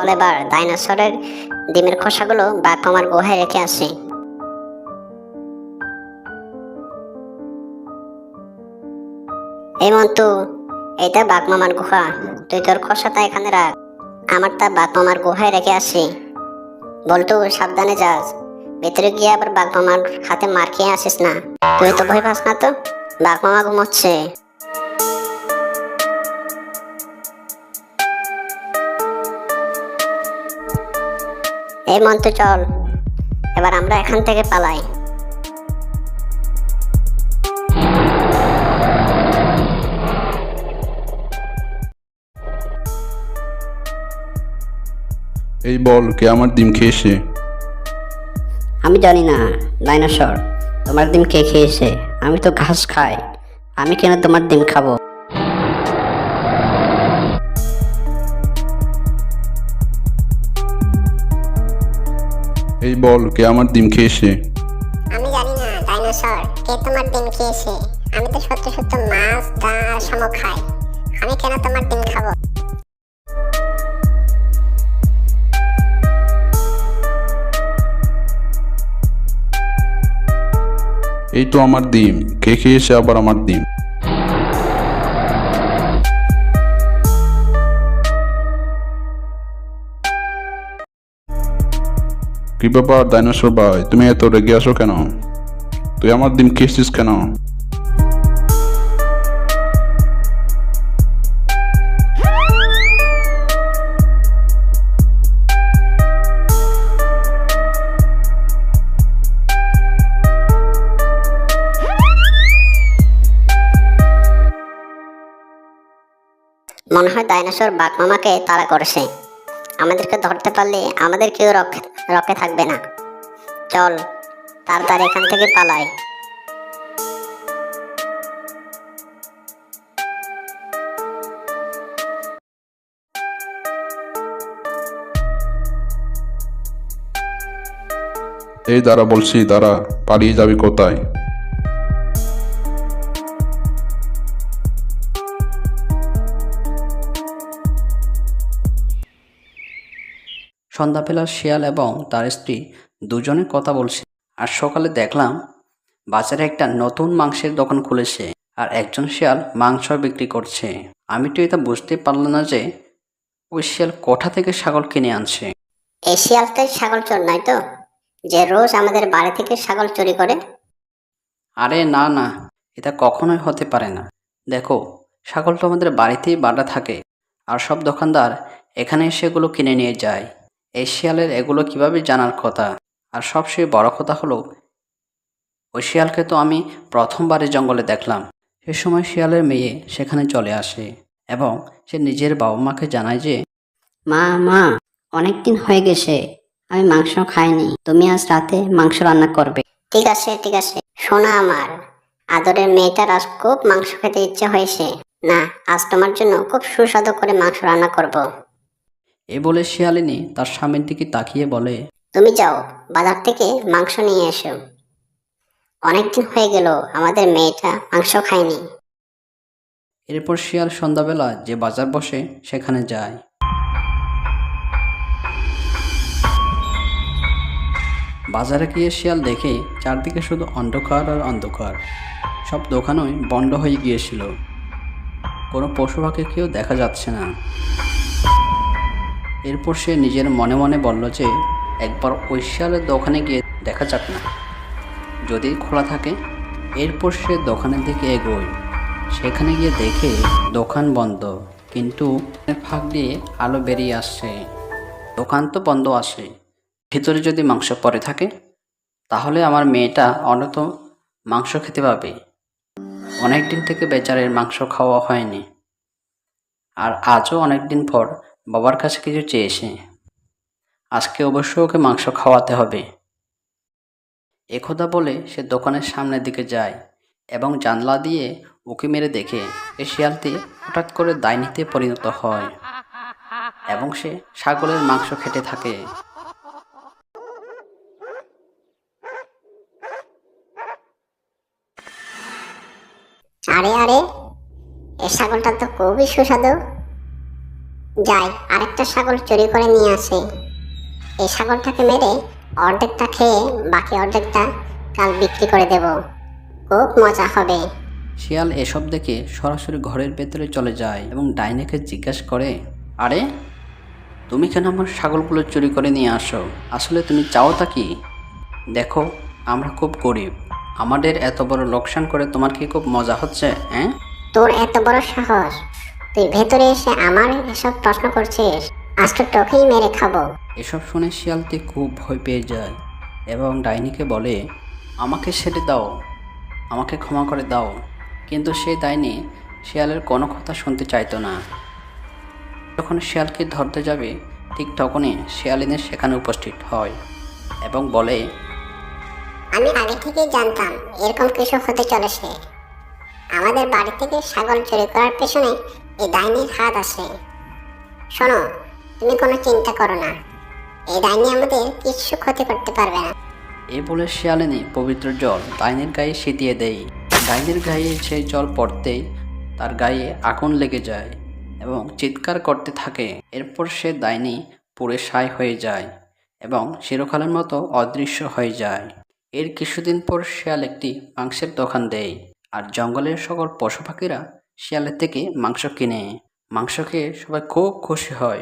চল এবার ডাইনোসরের ডিমের খোসাগুলো বাঘ মামার গুহায় রেখে আসি। এই মন্তু, এইটা বাঘ মামার গুহা, তুই তোর খোসাটা এখানে রাখ, আমারটা বাঘ মামার গুহায় রেখে আসি। বল্টু, সাবধানে যাস, ভেতরে গিয়ে আবার বাঘ মামার হাতে মার খেয়ে আসিস না। তুই তো ভয় পাস না তো? বাঘ মামা ঘুমোচ্ছে। এই মন্তু চল, এবার আমরা এখান থেকে পালাই। এই বল, কে আমার ডিম খেয়েছে? আমি জানি না ডাইনোসর, তোমার ডিম কে খেয়েছে? আমি তো ঘাস খাই, আমি কেন তোমার ডিম খাবো? এই বল, কে আমার ডিম খেয়েছে? আমি জানি না ডাইনোসর, কে তোমার ডিম খেয়েছে? আমি তো সত্য সত্য মাছ, ডাল আর শামুক খাই, আমি কেন তোমার ডিম খাবো? এই তো আমার ডিম, কে খেয়েছে আবার আমার ডিম? কি ব্যাপার ডাইনোসর ভাই, তুমি এত রেগে আসো কেন? তুই আমার ডিম খেয়েছিস কেন? মনে হয় ডাইনোসর বাঘ মামাকে তাড়া করেছে, আমাদেরকে ধরতে পারলে আমাদের কেউ রক্ষে থাকবে না। চল তাড়াতাড়ি এখান থেকে পালাই। এই দাঁড়া বলছি, দাঁড়া, পালিয়ে যাবি কোথায়? সন্ধ্যাবেলা শিয়াল এবং তার স্ত্রী দুজনে কথা বলছে। আর সকালে দেখলাম বাজারে একটা নতুন মাংসের দোকান খুলেছে আর একজন শিয়াল মাংস বিক্রি করছে। আমি তো এটা বুঝতে পারলাম না যে ওই শিয়াল কোথা থেকে ছাগল কিনে আনছে। এই শিয়ালটাই ছাগল চোর নয় তো, যে রোজ আমাদের বাড়ি থেকে ছাগল চুরি করে? আরে না না, এটা কখনোই হতে পারে না। দেখো, ছাগল তো আমাদের বাড়িতেই বাঁধা থাকে আর সব দোকানদার এখানে সেগুলো কিনে নিয়ে যায়। এই শিয়ালের এগুলো কিভাবে জানার কথা? আর সবচেয়ে বড় কথা হলো, ওই শিয়ালকে তো আমি প্রথমবারে জঙ্গলে দেখলাম। সে সময় শিয়ালের মেয়ে সেখানে চলে আসে এবং সে নিজের বাবা মাকে জানায় যে মা মা, অনেকদিন হয়ে গেছে আমি মাংস খাইনি, তুমি আজ রাতে মাংস রান্না করবে। ঠিক আছে ঠিক আছে, শোনা আমার আদরের মেয়েটার আজ খুব মাংস খেতে ইচ্ছে হয়েছে, না আজ তোমার জন্য খুব সুস্বাদু করে মাংস রান্না করব। এ বলে শিয়ালিনী তার স্বামীর দিকে তাকিয়ে বলে, তুমি যাও বাজার থেকে মাংস নিয়ে এসো, অনেকদিন হয়ে গেল আমাদের মেয়েটা মাংস খায়নি। এরপর শিয়াল সন্ধ্যাবেলা যে বাজার বসে সেখানে যায়। বাজারে গিয়ে শিয়াল দেখে চারদিকে শুধু অন্ধকার আর অন্ধকার, সব দোকানই বন্ধ হয়ে গিয়েছিল, কোনো পশু পাখিকেও দেখা যাচ্ছে না। এরপর সে নিজের মনে মনে বলল যে একবার ওই শিয়ালের দোকানে গিয়ে দেখা যাক না, যদি খোলা থাকে। এরপর সে দোকানের দিকে এগোয়। সেখানে গিয়ে দেখে দোকান বন্ধ, কিন্তু ফাঁক দিয়ে আলো বেরিয়ে আসছে। দোকান তো বন্ধ আছে, ভিতরে যদি মাংস পড়ে থাকে তাহলে আমার মেয়েটা অন্তত মাংস খেতে পাবে। অনেক দিন থেকে বেচারের মাংস খাওয়া হয়নি, আর আজও অনেক দিন পর বাবার কাছে কিছু চেয়েছে, আজকে অবশ্য ওকে মাংস খাওয়াতে হবে। একথা বলে সে দোকানের সামনের দিকে যায় এবং জানলা দিয়ে উঁকি মেরে দেখে এই শিয়ালটি হঠাৎ করে ডাইনিতে পরিণত হয় এবং সে ছাগলের মাংস খেতে থাকে। আরে আরে, এই ছাগলটা তো খুবই সুস্বাদু, যাই আরেকটা ছাগল চুরি করে নিয়ে আসে। এই ছাগলটাকে মেরে অর্ধেকটা খেয়ে বাকি অর্ধেকটা কাল বিক্রি করে দেব, খুব মজা হবে। শিয়াল এসব দেখে সরাসরি ঘরের ভেতরে চলে যায় এবং ডাইনিকে জিজ্ঞাসা করে, আরে তুমি কেন আমার ছাগলগুলো চুরি করে নিয়ে আসো? আসলে তুমি চাওটা কি? দেখো আমরা খুব গরিব, আমাদের এত বড় লোকসান করে তোমার কি খুব মজা হচ্ছে? হ্যাঁ, তোর এত বড় সাহস, তুই ভেতরে এসে আমার এসব প্রশ্ন করছিস? আজ তো তোকেই মেরে খাবো। এসব শুনে শিয়ালটি খুব ভয় পেয়ে যায় এবং ডাইনিকে বলে, আমাকে ছেড়ে দাও, আমাকে ক্ষমা করে দাও। কিন্তু সেই ডাইনি শিয়ালের কোনো কথা শুনতে চাইতো না। যখন শিয়ালকে ধরতে যাবে ঠিক তখনই শিয়ালিনী সেখানে উপস্থিত হয় এবং বলে, আমি আগে থেকেই জানতাম এরকম কিছু হতে চলেছে। আমাদের বাড়ি থেকে ছাগল চুরি করার পেছনে এই ডাইনির হাত আছে। শোনো, তুমি কোনো চিন্তা করো না, এই ডাইনি আমাদের কিছু ক্ষতি করতে পারবে না। এই বলে শিয়ালিনী পবিত্র জল ডাইনির গায়ে ছিটিয়ে দেয়। ডাইনির গায়ে সেই জল পড়তেই তার গায়ে আগুন লেগে যায় এবং চিৎকার করতে থাকে। এরপর সে ডাইনি পুড়ে ছাই হয়ে যায় এবং চিরকালের মতো অদৃশ্য হয়ে যায়। এর কিছুদিন পর শিয়াল একটি মাংসের দোকান দেয় আর জঙ্গলের সকল পশু পাখিরা শিয়ালের থেকে মাংস কিনে। মাংস খেয়ে সবাই খুব খুশি হয়